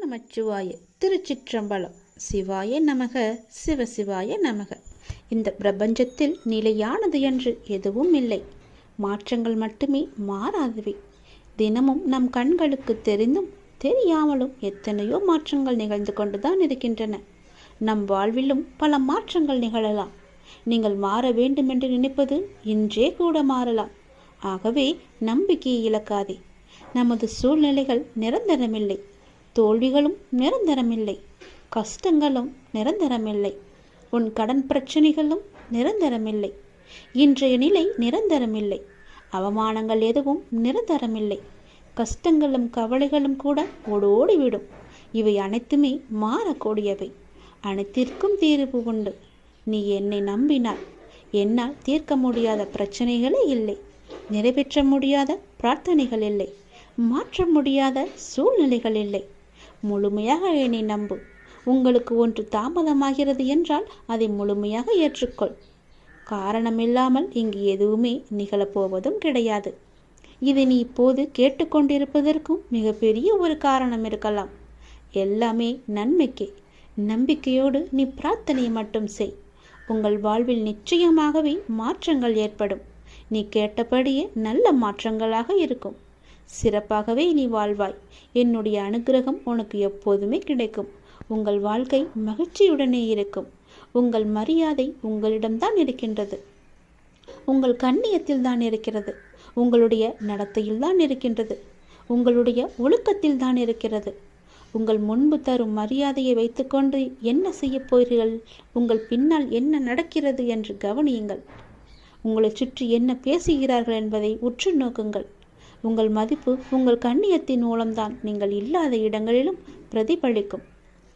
நமச்சிவாய. திருச்சிற்றம்பலம். சிவாய நமக, சிவசிவாய நமக. இந்த பிரபஞ்சத்தில் நிலையானது என்று எதுவும் இல்லை. மாற்றங்கள் மட்டுமே மாறாதவை. தினமும் நம் கண்களுக்கு தெரிந்தும் தெரியாமலும் எத்தனையோ மாற்றங்கள் நிகழ்ந்து கொண்டுதான் இருக்கின்றன. நம் வாழ்விலும் பல மாற்றங்கள் நிகழலாம். நீங்கள் மாற வேண்டும் என்று நினைப்பது இன்றே கூட மாறலாம். ஆகவே நம்பிக்கையை இழக்காதே. நமது சூழ்நிலைகள் நிரந்தரமில்லை. தோல்விகளும் நிரந்தரமில்லை. கஷ்டங்களும் நிரந்தரமில்லை. உன் கடன் பிரச்சனைகளும் நிரந்தரமில்லை. இன்றைய நிலை நிரந்தரமில்லை. அவமானங்கள் எதுவும் நிரந்தரமில்லை. கஷ்டங்களும் கவலைகளும் கூட ஓடோடிவிடும். இவை அனைத்துமே மாறக்கூடியவை. அனைத்திற்கும் தீர்வு உண்டு. நீ என்னை நம்பினாய். என்னால் தீர்க்க முடியாத பிரச்சனைகளே இல்லை. நிறைவேற்ற முடியாத பிரார்த்தனைகள் இல்லை. மாற்ற முடியாத சூழ்நிலைகள் இல்லை. முழுமையாக என்னை நம்பு. உங்களுக்கு ஒன்று தாமதமாகிறது என்றால் அதை முழுமையாக ஏற்றுக்கொள். காரணமில்லாமல் இங்கு எதுவுமே நிகழப்போவதும் கிடையாது. இதை நீ இப்போது கேட்டுக்கொண்டிருப்பதற்கும் மிகப்பெரிய ஒரு காரணம் இருக்கலாம். எல்லாமே நன்மைக்கே. நம்பிக்கையோடு நீ பிரார்த்தனை மட்டும் செய். உங்கள் வாழ்வில் நிச்சயமாகவே மாற்றங்கள் ஏற்படும். நீ கேட்டபடியே நல்ல மாற்றங்களாக இருக்கும். சிறப்பாகவே நீ வாழ்வாய். என்னுடைய அனுகிரகம் உனக்கு எப்போதுமே கிடைக்கும். உங்கள் வாழ்க்கை மகிழ்ச்சியுடனே இருக்கும். உங்கள் மரியாதை உங்களிடம்தான் இருக்கின்றது. உங்கள் கண்ணியத்தில் தான் இருக்கிறது. உங்களுடைய நடத்தையில் தான் இருக்கின்றது. உங்களுடைய ஒழுக்கத்தில் தான் இருக்கிறது. உங்கள் முன்பு தரும் மரியாதையை வைத்துக்கொண்டு என்ன செய்ய போகிறீர்கள்? உங்கள் பின்னால் என்ன நடக்கிறது என்று கவனியுங்கள். உங்களை சுற்றி என்ன பேசுகிறார்கள் என்பதை உற்று நோக்குங்கள். உங்கள் மதிப்பு உங்கள் கண்ணியத்தின் மூலம்தான் நீங்கள் இல்லாத இடங்களிலும் பிரதிபலிக்கும்.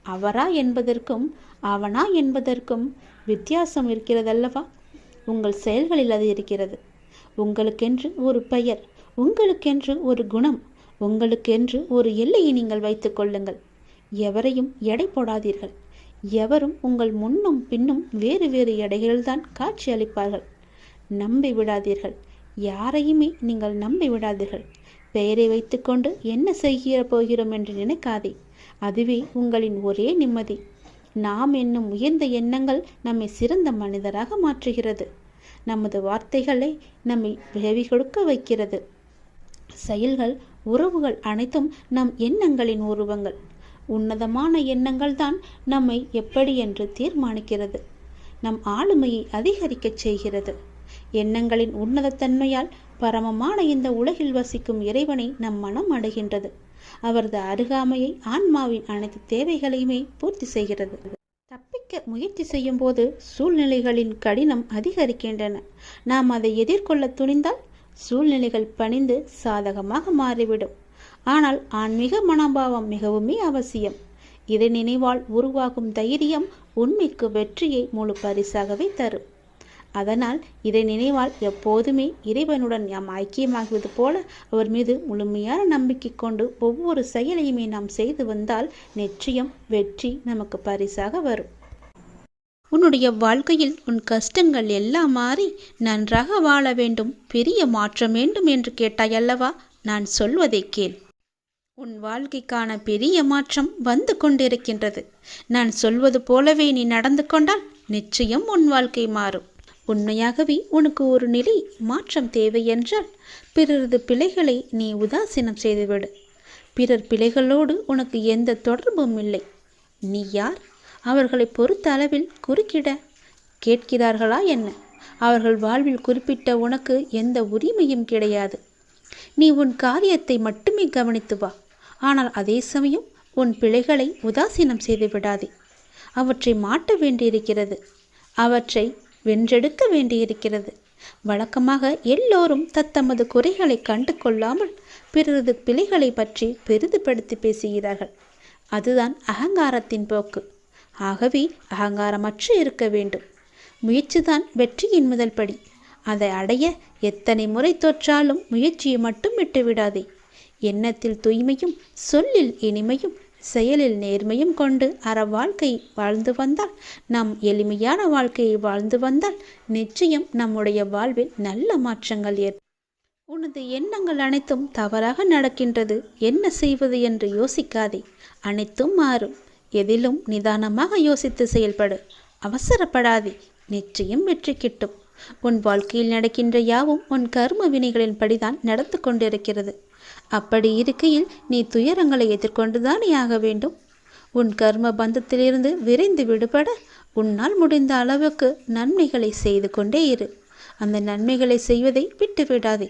அவரா என்பதற்கும் அவனா என்பதற்கும் வித்தியாசம் இருக்கிறதல்லவா? உங்கள் செயல்களில் அது இருக்கிறது. உங்களுக்கென்று ஒரு பெயர், உங்களுக்கென்று ஒரு குணம், உங்களுக்கென்று ஒரு எல்லையை நீங்கள் வைத்துக் கொள்ளுங்கள். எவரையும் எடை போடாதீர்கள். எவரும் உங்கள் முன்னும் பின்னும் வேறு வேறு எடைகளில்தான் காட்சி அளிப்பார்கள். நம்பி விடாதீர்கள். யாரையுமே நீங்கள் நம்பி விடாதீர்கள். பெயரை வைத்துக்கொண்டு என்ன செய்ய போகிறோம் என்று நினைக்காதே. அதுவே உங்களின் ஒரே நிம்மதி. நாம் என்னும் உயர்ந்த எண்ணங்கள் நம்மை சிறந்த மனிதராக மாற்றுகிறது. நமது வார்த்தைகளை நம்மை விளைவி கொடுக்க வைக்கிறது. செயல்கள், உறவுகள் அனைத்தும் நம் எண்ணங்களின் உருவங்கள். உன்னதமான எண்ணங்கள் தான் நம்மை எப்படி என்று தீர்மானிக்கிறது. நம் ஆளுமையை அதிகரிக்கச் செய்கிறது. எண்ணங்களின் உன்னதத்தன்மையால் பரமமான இந்த உலகில் வசிக்கும் இறைவனை நம் மனம் அடைகின்றது. அவரது அருகாமையை ஆன்மாவின் அனைத்து தேவைகளையுமே பூர்த்தி செய்கிறது. தப்பிக்க முயற்சி செய்யும் போது சூழ்நிலைகளின் கடினம் அதிகரிக்கின்றன. நாம் அதை எதிர்கொள்ள துணிந்தால் சூழ்நிலைகள் பணிந்து சாதகமாக மாறிவிடும். ஆனால் ஆன்மீக மனோபாவம் மிகவுமே அவசியம். இதை நினைவால் உருவாகும் தைரியம் உண்மைக்கு வெற்றியை முழு பரிசாகவே தரும். அதனால் இதை நினைவால் எப்போதுமே இறைவனுடன் நாம் ஐக்கியமாகுவது போல அவர் மீது முழுமையான நம்பிக்கை கொண்டு ஒவ்வொரு செயலையுமே நாம் செய்து வந்தால் நிச்சயம் வெற்றி நமக்கு பரிசாக வரும். உன்னுடைய வாழ்க்கையில் உன் கஷ்டங்கள் எல்லாம் மாறி நன்றாக வாழ வேண்டும், பெரிய மாற்றம் வேண்டும் என்று கேட்டாயல்லவா? நான் சொல்வதை கேள். உன் வாழ்க்கைக்கான பெரிய மாற்றம் வந்து கொண்டிருக்கின்றது. நான் சொல்வது போலவே நீ நடந்து கொண்டால் நிச்சயம் உன் வாழ்க்கை மாறும். உண்மையாகவே உனக்கு ஒரு நிலை மாற்றம் தேவை என்றால் பிறரது பிழைகளை நீ உதாசீனம் செய்துவிடு. பிறர் பிழைகளோடு உனக்கு எந்த தொடர்பும் இல்லை. நீ யார்? அவர்களை பொறுத்த அளவில் குறுக்கிட கேட்கிறார்களா என்ன? அவர்கள் வாழ்வில் குறிப்பிட்ட உனக்கு எந்த உரிமையும் கிடையாது. நீ உன் காரியத்தை மட்டுமே கவனித்து வா. ஆனால் அதே சமயம் உன் பிழைகளை உதாசீனம் செய்து விடாதே. அவற்றை மாற்ற வேண்டியிருக்கிறது. அவற்றை வென்றெடுக்க வேண்டியிருக்கிறது. வழக்கமாக எல்லோரும் தத்தமது குறைகளை கண்டு கொள்ளாமல் பிறரது பிழைகளை பற்றி பெரிதுபடுத்தி பேசுகிறார்கள். அதுதான் அகங்காரத்தின் போக்கு. ஆகவே அகங்காரமற்று இருக்க வேண்டும். முயற்சிதான் வெற்றியின் முதல் படி. அதை அடைய எத்தனை முறை தோற்றாலும் முயற்சியை மட்டும் விட்டுவிடாதே. எண்ணத்தில் தூய்மையும், சொல்லில் இனிமையும், செயலில் நேர்மையும் கொண்டு அற வாழ்க்கை வாழ்ந்து வந்தால், நாம் எளிமையான வாழ்க்கையை வாழ்ந்து வந்தால் நிச்சயம் நம்முடைய வாழ்வில் நல்ல மாற்றங்கள் ஏற்படும். உனது எண்ணங்கள் அனைத்தும் தவறாக நடக்கின்றது, என்ன செய்வது என்று யோசிக்காதே. அனைத்தும் மாறும். எதிலும் நிதானமாக யோசித்து செயல்படு. அவசரப்படாதே. நிச்சயம் வெற்றி கிட்டும். உன் வாழ்க்கையில் நடக்கின்ற யாவும் உன் கர்ம வினைகளின் படிதான் நடந்து கொண்டிருக்கிறது. அப்படி இருக்கையில் நீ துயரங்களை எதிர்கொண்டுதானே ஆக வேண்டும். உன் கர்ம பந்தத்திலிருந்து விரைந்து விடுபட உன்னால் முடிந்த அளவுக்கு நன்மைகளை செய்து கொண்டே இரு. அந்த நன்மைகளை செய்வதை விட்டுவிடாதே.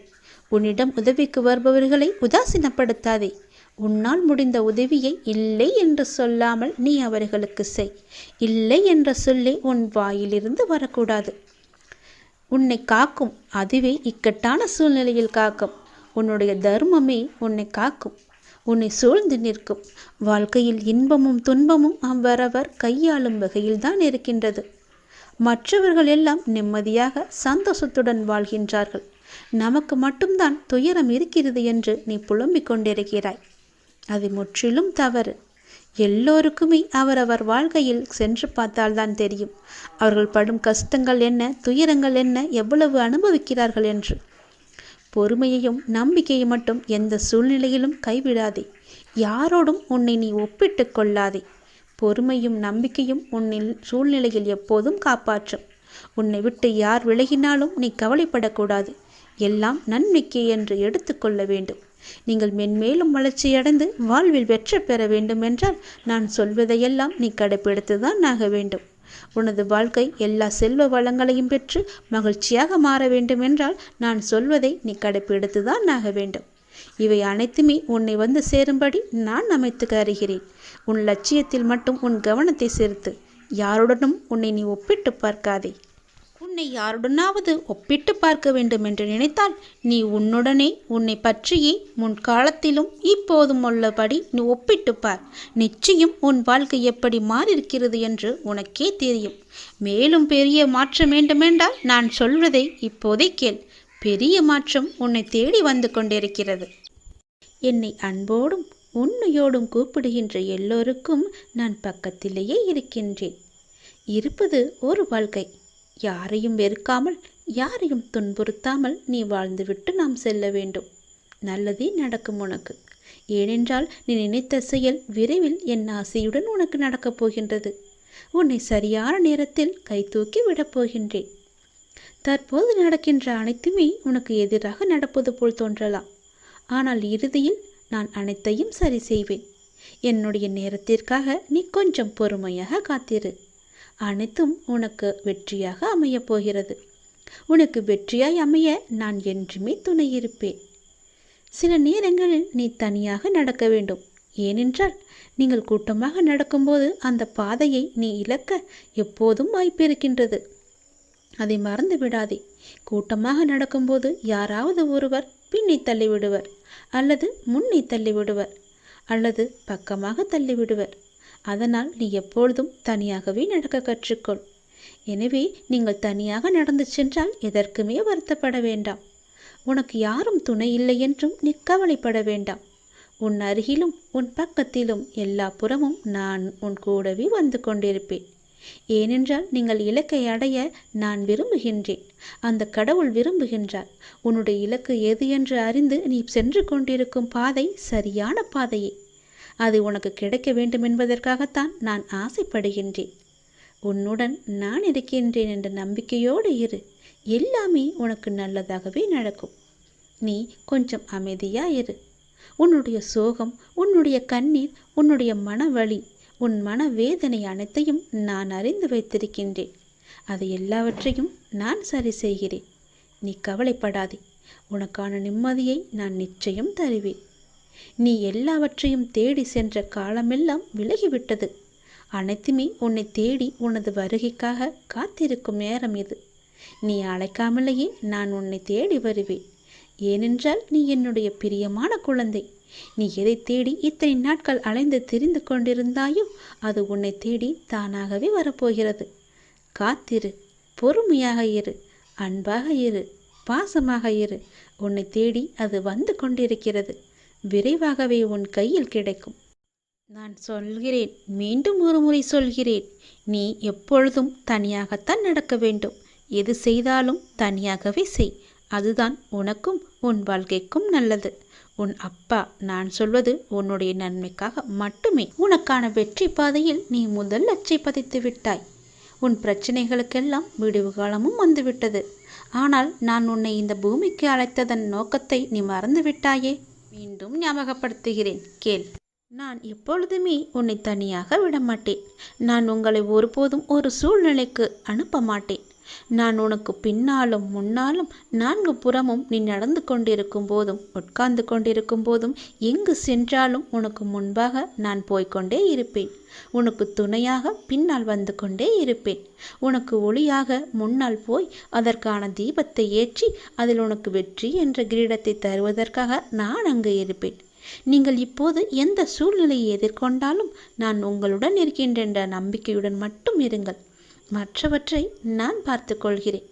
உன்னிடம் உதவிக்கு வருபவர்களை உதாசீனப்படுத்தாதே. உன்னால் முடிந்த உதவியை இல்லை என்று சொல்லாமல் நீ அவர்களுக்கு செய். இல்லை என்ற சொல்லே உன் வாயிலிருந்து வரக்கூடாது. உன்னை காக்கும், அதுவே இக்கட்டான சூழ்நிலையில் காக்கும். உன்னுடைய தர்மமே உன்னை காக்கும், உன்னை சூழ்ந்து நிற்கும். வாழ்க்கையில் இன்பமும் துன்பமும் அவரவர் கையாளும் வகையில்தான் இருக்கின்றது. மற்றவர்கள் எல்லாம் நிம்மதியாக சந்தோஷத்துடன் வாழ்கின்றார்கள். நமக்கு மட்டும்தான் துயரம் இருக்கிறது என்று நீ புலம்பிக் கொண்டிருக்கிறாய். அது முற்றிலும் தவறு. எல்லோருக்குமே அவரவர் வாழ்க்கையில் சென்று பார்த்தால்தான் தெரியும் அவர்கள் படும் கஷ்டங்கள் என்ன, துயரங்கள் என்ன, எவ்வளவு அனுபவிக்கிறார்கள் என்று. பொறுமையையும் நம்பிக்கையை மட்டும் எந்த சூழ்நிலையிலும் கைவிடாதே. யாரோடும் உன்னை நீ ஒப்பிட்டு கொள்ளாதே. பொறுமையும் நம்பிக்கையும் உன்னில் சூழ்நிலையில் எப்போதும் காப்பாற்றும். உன்னை விட்டு யார் விலகினாலும் நீ கவலைப்படக்கூடாது. எல்லாம் நன்மைக்கே என்று எடுத்துக்கொள்ள வேண்டும். நீங்கள் மென்மேலும் வளர்ச்சியடைந்து வாழ்வில் வெற்றி பெற வேண்டும் என்றால் நான் சொல்வதையெல்லாம் நீ கடைப்பிடித்துதான் ஆக வேண்டும். உனது வாழ்க்கை எல்லா செல்வ வளங்களையும் பெற்று மகிழ்ச்சியாக மாற வேண்டும் என்றால் நான் சொல்வதை நீ கடைப்பிடித்துதான் ஆக வேண்டும். இவை அனைத்துமே உன்னை வந்து சேரும்படி நான் அமைத்து தருகிறேன். உன் லட்சியத்தில் மட்டும் உன் கவனத்தை செலுத்து. யாருடனும் உன்னை நீ ஒப்பிட்டு பார்க்காதே. உன்னை யாருடனாவது ஒப்பிட்டு பார்க்க வேண்டும் என்று நினைத்தால் நீ உன்னுடனே உன்னை பற்றியே முன்காலத்திலும் இப்போதும் உள்ளபடி நீ ஒப்பிட்டு பார். நிச்சயம் உன் வாழ்க்கை எப்படி மாறியிருக்கிறது என்று உனக்கே தெரியும். மேலும் பெரிய மாற்றம் வேண்டுமென்றால் நான் சொல்வதை இப்போதே கேள். பெரிய மாற்றம் உன்னை தேடி வந்து கொண்டிருக்கிறது. என்னை அன்போடும் உண்மையோடும் கூப்பிடுகின்ற எல்லோருக்கும் நான் பக்கத்திலேயே இருக்கின்றேன். இருப்பது ஒரு வாழ்க்கை. யாரையும் வெறுக்காமல் யாரையும் துன்புறுத்தாமல் நீ வாழ்ந்துவிட்டு நாம் செல்ல வேண்டும். நல்லதே நடக்கும் உனக்கு. ஏனென்றால் நீ நினைத்த செயல் விரைவில் என் ஆசையுடன் உனக்கு நடக்கப் போகின்றது. உன்னை சரியான நேரத்தில் கை தூக்கி விடப் போகின்றேன். தற்போது நடக்கின்ற அனைத்துமே உனக்கு எதிராக நடப்பது போல் தோன்றலாம். ஆனால் இறுதியில் நான் அனைத்தையும் சரி செய்வேன். என்னுடைய நேரத்திற்காக நீ கொஞ்சம் பொறுமையாக காத்திரு. அனைத்தும் உனக்கு வெற்றியாக அமையப் போகிறது. உனக்கு வெற்றியாய் அமைய நான் என்றுமே துணை இருப்பேன். சில நேரங்களில் நீ தனியாக நடக்க வேண்டும். ஏனென்றால் நீங்கள் கூட்டமாக நடக்கும்போது அந்த பாதையை நீ இழக்க எப்போதும் வாய்ப்பிருக்கின்றது. அதை மறந்து விடாதே. கூட்டமாக நடக்கும்போது யாராவது ஒருவர் பின்னே தள்ளிவிடுவர், அல்லது முன்னே தள்ளிவிடுவர், அல்லது பக்கமாக தள்ளிவிடுவர். அதனால் நீ எப்பொழுதும் தனியாகவே நடக்க கற்றுக்கொள். எனவே நீங்கள் தனியாக நடந்து சென்றால் எதற்குமே வருத்தப்பட வேண்டாம். உனக்கு யாரும் துணை இல்லை என்றும் நீ கவலைப்பட வேண்டாம். உன் அருகிலும் உன் பக்கத்திலும் எல்லா புறமும் நான் உன் கூடவே வந்து கொண்டிருப்பேன். ஏனென்றால் நீங்கள் இலக்கை அடைய நான் விரும்புகின்றேன். அந்த கடவுள் விரும்புகின்றார். உன்னுடைய இலக்கு எது என்று அறிந்து நீ சென்று கொண்டிருக்கும் பாதை சரியான பாதையே. அது உனக்கு கிடைக்க வேண்டும் என்பதற்காகத்தான் நான் ஆசைப்படுகின்றேன். உன்னுடன் நான் இருக்கின்றேன் என்ற நம்பிக்கையோடு இரு. எல்லாமே உனக்கு நல்லதாகவே நடக்கும். நீ கொஞ்சம் அமைதியாயிரு. உன்னுடைய சோகம், உன்னுடைய கண்ணீர், உன்னுடைய மனவலி, உன் மனவேதனை அனைத்தையும் நான் அறிந்து வைத்திருக்கின்றேன். அதை எல்லாவற்றையும் நான் சரி செய்கிறேன். நீ கவலைப்படாதே. உனக்கான நிம்மதியை நான் நிச்சயம் தருவேன். நீ எல்லாவற்றையும் தேடி சென்ற காலமெல்லாம் விலகிவிட்டது. அனைத்துமே உன்னை தேடி உனது வருகைக்காக காத்திருக்கும் நேரம் இது. நீ அழைக்காமலேயே நான் உன்னை தேடி வருவேன். ஏனென்றால் நீ என்னுடைய பிரியமான குழந்தை. நீ எதை தேடி இத்தனை நாட்கள் அலைந்து திரிந்து கொண்டிருந்தாயோ அது உன்னை தேடி தானாகவே வரப்போகிறது. காத்திரு, பொறுமையாக இரு, அன்பாக இரு, பாசமாக இரு. உன்னை தேடி அது வந்து கொண்டிருக்கிறது. விரைவாகவே உன் கையில் கிடைக்கும். நான் சொல்கிறேன், மீண்டும் ஒரு முறை சொல்கிறேன், நீ எப்பொழுதும் தனியாகத்தான் நடக்க வேண்டும். எது செய்தாலும் தனியாகவே செய். அதுதான் உனக்கும் உன் வாழ்க்கைக்கும் நல்லது. உன் அப்பா நான் சொல்வது உன்னுடைய நன்மைக்காக மட்டுமே. உனக்கான வெற்றி பாதையில் நீ முதல் அச்சை பதித்து விட்டாய். உன் பிரச்சனைகளுக்கெல்லாம் விடிவு காலமும் வந்துவிட்டது. ஆனால் நான் உன்னை இந்த பூமிக்கு அழைத்ததன் நோக்கத்தை நீ மறந்து விட்டாயே. மீண்டும் ஞாபகப்படுத்துகிறேன், கேள். நான் எப்பொழுதுமே உன்னை தனியாக விடமாட்டேன். நான் உங்களை ஒருபோதும் ஒரு சூழ்நிலைக்கு அனுப்ப மாட்டேன். நான் உனக்கு பின்னாலும் முன்னாலும் நான்கு புறமும் நீ நடந்து கொண்டிருக்கும் போதும் உட்கார்ந்து கொண்டிருக்கும் போதும் எங்கு சென்றாலும் உனக்கு முன்பாக நான் போய்கொண்டே இருப்பேன். உனக்கு துணையாக பின்னால் வந்து கொண்டே இருப்பேன். உனக்கு ஒளியாக முன்னால் போய் அதற்கான தீபத்தை ஏற்றி அதில் உனக்கு வெற்றி என்ற கிரீடத்தை தருவதற்காக நான் அங்கு இருப்பேன். நீங்கள் இப்போது எந்த சூழ்நிலையை எதிர்கொண்டாலும் நான் உங்களுடன் இருக்கின்ற என்ற நம்பிக்கையுடன் மட்டும் இருங்கள். மற்றவற்றை நான் பார்த்து கொள்கிறேன்.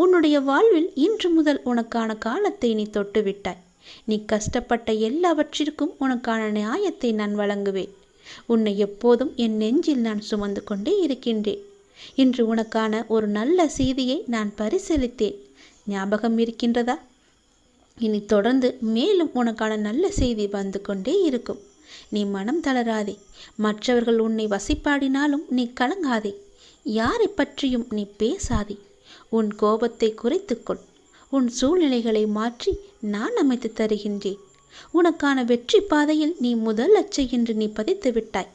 உன்னுடைய வாழ்வில் இன்று முதல் உனக்கான காலத்தை நீ தொட்டுவிட்டாய். நீ கஷ்டப்பட்ட எல்லாவற்றிற்கும் உனக்கான நியாயத்தை நான் வழங்குவேன். உன்னை எப்போதும் என் நெஞ்சில் நான் சுமந்து கொண்டே இருக்கின்றேன். இன்று உனக்கான ஒரு நல்ல செய்தியை நான் பரிசீலித்தேன். ஞாபகம் இருக்கின்றதா? இனி தொடர்ந்து மேலும் உனக்கான நல்ல செய்தி வந்து கொண்டே இருக்கும். நீ மனம் தளராதே. மற்றவர்கள் உன்னை வசிப்பாடினாலும் நீ கலங்காதே. யாரை பற்றியும் நீ பேசாதே. உன் கோபத்தை குறைத்துக்கொள். உன் சூழ்நிலைகளை மாற்றி நான் அமைத்து தருகின்றேன். உனக்கான வெற்றி பாதையில் நீ முதல் அச்சை என்று நீ பதித்து விட்டாய்.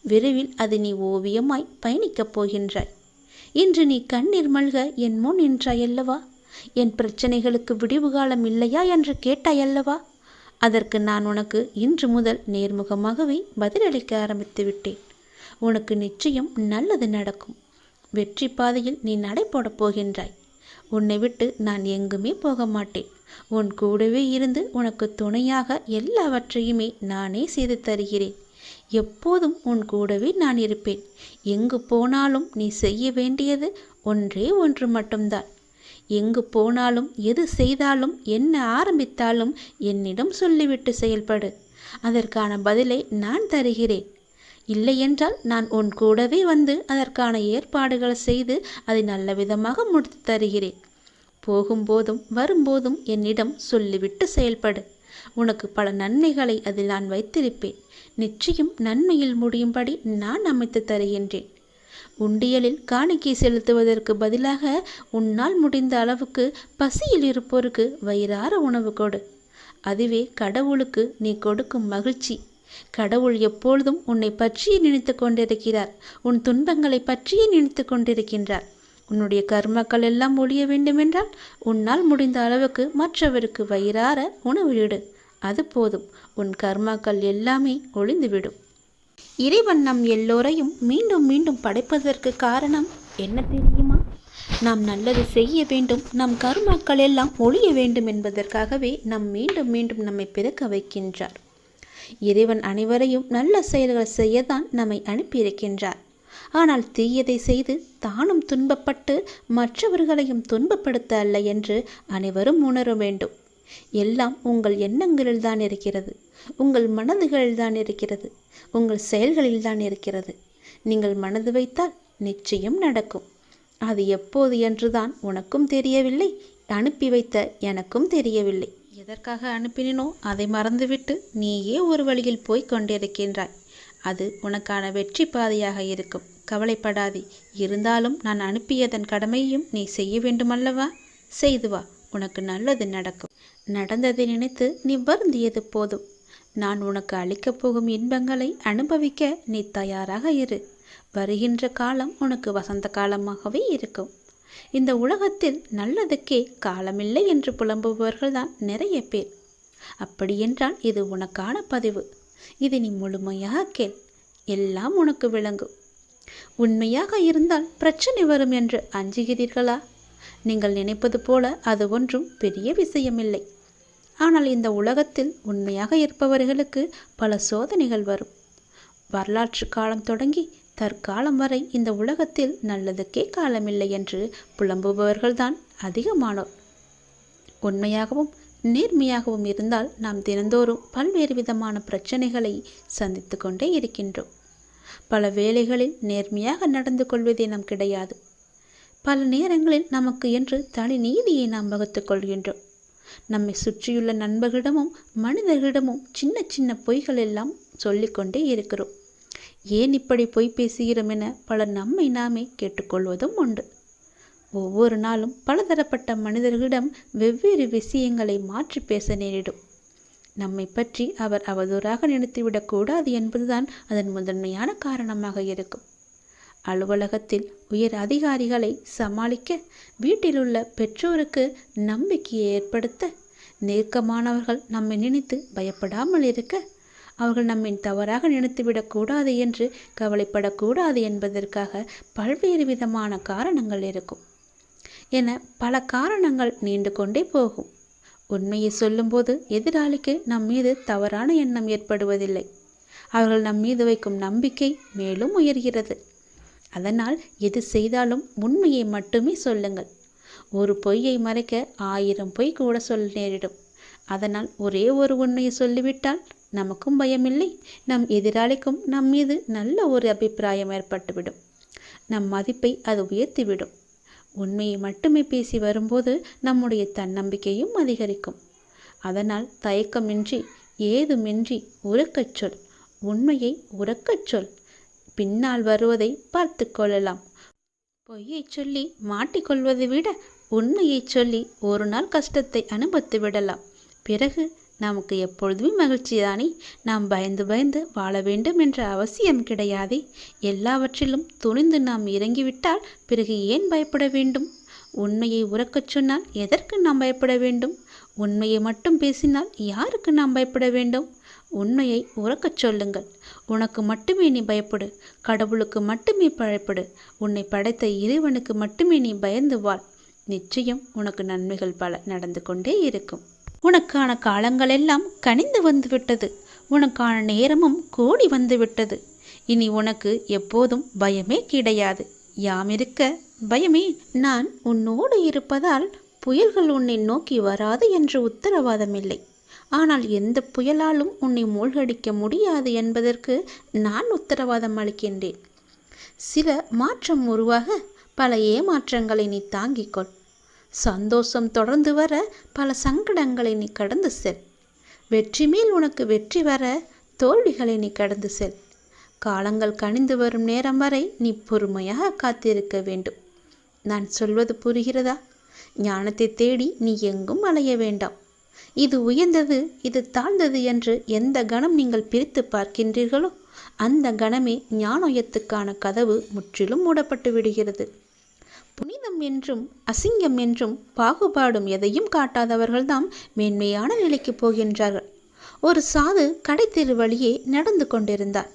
விரைவில் அது நீ ஓவியமாய் பயணிக்கப் போகின்றாய். இன்று நீ கண்ணீர் மல்க என் முன் நின்றாயல்லவா? என் பிரச்சனைகளுக்கு விடிவு காலம் இல்லையா என்று கேட்டாயல்லவா? அதற்கு நான் உனக்கு இன்று முதல் நேர்முகமாகவே பதிலளிக்க ஆரம்பித்து விட்டேன். உனக்கு நிச்சயம் நல்லது நடக்கும். வெற்றி பாதையில் நீ நடைபோடப் போகின்றாய். உன்னை விட்டு நான் எங்குமே போக மாட்டேன். உன் கூடவே இருந்து உனக்கு துணையாக எல்லாவற்றையுமே நானே செய்து தருகிறேன். எப்போதும் உன் கூடவே நான் இருப்பேன். எங்கு போனாலும் நீ செய்ய வேண்டியது ஒன்றே ஒன்று மட்டும்தான். எங்கு போனாலும் எது செய்தாலும் என்ன ஆரம்பித்தாலும் என்னிடம் சொல்லிவிட்டு செயல்படு. அதற்கான பதிலை நான் தருகிறேன். இல்லையென்றால் நான் உன் கூடவே வந்து அதற்கான ஏற்பாடுகள் செய்து அதை நல்ல விதமாக முடித்து தருகிறேன். போகும்போதும் வரும்போதும் என்னிடம் சொல்லிவிட்டு செயல்படு. உனக்கு பல நன்மைகளை அதில் நான் வைத்திருப்பேன். நிச்சயம் நன்மையில் முடியும்படி நான் அமைத்து தருகின்றேன். உண்டியலில் காணிக்கை செலுத்துவதற்கு பதிலாக உன்னால் முடிந்த அளவுக்கு பசியில் இருப்போருக்கு வயிறார உணவு கொடு. அதுவே கடவுளுக்கு நீ கொடுக்கும் மகிழ்ச்சி. கடவுள் எப்பொழுதும் உன்னை பற்றியே நினைத்து கொண்டிருக்கிறார். உன் துன்பங்களை பற்றியே நினைத்து கொண்டிருக்கின்றார். உன்னுடைய கர்மக்கள் எல்லாம் ஒழிய வேண்டுமென்றால் உன்னால் முடிந்த அளவுக்கு மற்றவருக்கு வயிறார உணவிடு. அது போதும். உன் கர்மாக்கள் எல்லாமே ஒழிந்துவிடும். இறைவன் நம் எல்லோரையும் மீண்டும் மீண்டும் படைப்பதற்கு காரணம் என்ன தெரியுமா? நாம் நல்லது செய்ய வேண்டும், நம் கர்மாக்கள் எல்லாம் ஒழிய வேண்டும் என்பதற்காகவே நாம் மீண்டும் மீண்டும் நம்மை பிறக்க வைக்கின்றார். இறைவன் அனைவரையும் நல்ல செயல்கள் செய்யத்தான் நம்மை அனுப்பியிருக்கின்றார். ஆனால் தீயதை செய்து தானும் துன்பப்பட்டு மற்றவர்களையும் துன்பப்படுத்த அல்ல என்று அனைவரும் உணர வேண்டும். எல்லாம் உங்கள் எண்ணங்களில்தான் இருக்கிறது. உங்கள் மனதுகளில்தான் இருக்கிறது. உங்கள் செயல்களில்தான் இருக்கிறது. நீங்கள் மனது வைத்தால் நிச்சயம் நடக்கும். அது எப்போது என்றுதான் உனக்கும் தெரியவில்லை, அனுப்பி வைத்த எனக்கும் தெரியவில்லை. எதற்காக அனுப்பினோ அதை மறந்துவிட்டு நீயே ஒரு வழியில் போய் கொண்டிருக்கின்றாய். அது உனக்கான வெற்றி பாதையாக இருக்கும். கவலைப்படாதே. இருந்தாலும் நான் அனுப்பியதன் கடமையும் நீ செய்ய வேண்டுமல்லவா? செய்து வா. உனக்கு நல்லது நடக்கும். நடந்ததை நினைத்து நீ வருந்தியது போதும். நான் உனக்கு அளிக்கப் போகும் இன்பங்களை அனுபவிக்க நீ தயாராக இரு. வருகின்ற காலம் உனக்கு வசந்த காலமாகவே இருக்கும். இந்த உலகத்தில் நல்லதுக்கே காலமில்லை என்று புலம்புபவர்கள்தான் நிறைய பேர். அப்படியென்றால் இது உனக்கான பதிவு. இதை நீ முழுமையாக கேள். எல்லாம் உனக்கு விளங்கும். உண்மையாக இருந்தால் பிரச்சனை வரும் என்று அஞ்சுகிறீர்களா? நீங்கள் நினைப்பது போல அது ஒன்றும் பெரிய விஷயமில்லை. ஆனால் இந்த உலகத்தில் உண்மையாக இருப்பவர்களுக்கு பல சோதனைகள் வரும். வரலாற்று காலம் தொடங்கி தற்காலம் வரை இந்த உலகத்தில் நல்லதுக்கே காலமில்லை என்று புலம்புபவர்கள்தான் அதிகமானோர். உண்மையாகவும் நேர்மையாகவும் இருந்தால் நாம் தினந்தோறும் பல்வேறு விதமான பிரச்சனைகளை சந்தித்து கொண்டே இருக்கின்றோம். பல வேளைகளில் நேர்மையாக நடந்து கொள்வதே நம் கிடையாது. பல நேரங்களில் நமக்கு என்று தனி நீதியை நாம் வகுத்துக் கொள்கின்றோம். நம்மை சுற்றியுள்ள நண்பர்களிடமும் மனிதர்களிடமும் சின்ன சின்ன பொய்கள் எல்லாம் சொல்லிக்கொண்டே இருக்கிறோம். ஏன் இப்படி பொய் பேசுகிறோம் என பலர் நம்மை நாமே கேட்டுக்கொள்வதும் உண்டு. ஒவ்வொரு நாளும் பலதரப்பட்ட மனிதர்களிடம் வெவ்வேறு விஷயங்களை மாற்றி பேச நேரிடும். நம்மை பற்றி அவர் அவதூறாக நினைத்துவிடக்கூடாது என்பதுதான் அதன் முதன்மையான காரணமாக இருக்கும். அலுவலகத்தில் உயர் அதிகாரிகளை சமாளிக்க, வீட்டிலுள்ள பெற்றோருக்கு நம்பிக்கையை ஏற்படுத்த, நெருக்கமானவர்கள் நம்மை நினைத்து பயப்படாமல் இருக்க, அவர்கள் நம்மை தவறாக நினைத்துவிடக்கூடாது என்று கவலைப்படக்கூடாது என்பதற்காக பல்வேறு விதமான காரணங்கள் இருக்கும் என பல காரணங்கள் நீண்டு கொண்டே போகும். உண்மையை சொல்லும்போது எதிராளிக்கு நம் மீது தவறான எண்ணம் ஏற்படுவதில்லை. அவர்கள் நம் மீது வைக்கும் நம்பிக்கை மேலும் உயர்கிறது. அதனால் எது செய்தாலும் உண்மையை மட்டுமே சொல்லுங்கள். ஒரு பொய்யை மறைக்க 1000 பொய் கூட சொல்ல நேரிடும். அதனால் ஒரே ஒரு உண்மையை சொல்லிவிட்டால் நமக்கும் பயமில்லை, நம் எதிராளிக்கும் நம் மீது நல்ல ஒரு அபிப்பிராயம் ஏற்பட்டுவிடும். நம் மதிப்பை அது உயர்த்திவிடும். உண்மையை மட்டுமே பேசி வரும்போது நம்முடைய தன்னம்பிக்கையும் அதிகரிக்கும். அதனால் தயக்கமின்றி, ஏதுமின்றி உரக்கச் சொல். உண்மையை உரக்கச் சொல். பின்னால் வருவதை பார்த்து கொள்ளலாம். பொய்யை சொல்லி மாட்டிக்கொள்வதை விட உண்மையை சொல்லி ஒரு நாள் கஷ்டத்தை அனுபவித்து விடலாம். பிறகு நமக்கு எப்பொழுதுமே மகிழ்ச்சிதானே. நாம் பயந்து பயந்து வாழ வேண்டும் என்ற அவசியம் கிடையாதே. எல்லாவற்றிலும் துணிந்து நாம் இறங்கிவிட்டால் பிறகு ஏன் பயப்பட வேண்டும்? உண்மையை உரக்கச் சொன்னால் எதற்கு நாம் பயப்பட வேண்டும்? உண்மையை மட்டும் பேசினால் யாருக்கு நாம் பயப்பட வேண்டும்? உண்மையை உரக்கச் சொல்லுங்கள். உனக்கு மட்டுமே நீ பயப்படு. கடவுளுக்கு மட்டுமே பயப்படு. உன்னை படைத்த இறைவனுக்கு மட்டுமே நீ பயந்து வாழ். நிச்சயம் உனக்கு நன்மைகள் பல நடந்து கொண்டே இருக்கும். உனக்கான காலங்கள் எல்லாம் கனிந்து வந்துவிட்டது. உனக்கான நேரமும் கூடி வந்துவிட்டது. இனி உனக்கு எப்போதும் பயமே கிடையாது. யாம் இருக்க பயமே. நான் உன்னோடு இருப்பதால் புயல்கள் உன்னை நோக்கி வராது என்று உத்தரவாதம் இல்லை. ஆனால் எந்த புயலாலும் உன்னை மூழ்கடிக்க முடியாது என்பதற்கு நான் உத்தரவாதம் அளிக்கின்றேன். சில மாற்றம் உருவாக பல ஏமாற்றங்களை நீ தாங்கிக்கொள். சந்தோஷம் தொடர்ந்து வர பல சங்கடங்களை நீ கடந்து செல். வெற்றி மேல் உனக்கு வெற்றி வர தோல்விகளை நீ கடந்து செல். காலங்கள் கனிந்து வரும் நேரம் வரை நீ பொறுமையாக காத்திருக்க வேண்டும். நான் சொல்வது புரிகிறதா? ஞானத்தை தேடி நீ எங்கும் அலைய வேண்டாம். இது உயர்ந்தது, இது தாழ்ந்தது என்று எந்த கணம் நீங்கள் பிரித்து பார்க்கின்றீர்களோ அந்த கணமே ஞானோயத்துக்கான கதவு முற்றிலும் மூடப்பட்டு விடுகிறது. புனிதம் என்றும் அசிங்கம் என்றும் பாகுபாடும் எதையும் காட்டாதவர்கள்தான் மேன்மையான நிலைக்கு போகின்றார்கள். ஒரு சாது கடைத்தெரு வழியே நடந்து கொண்டிருந்தார்.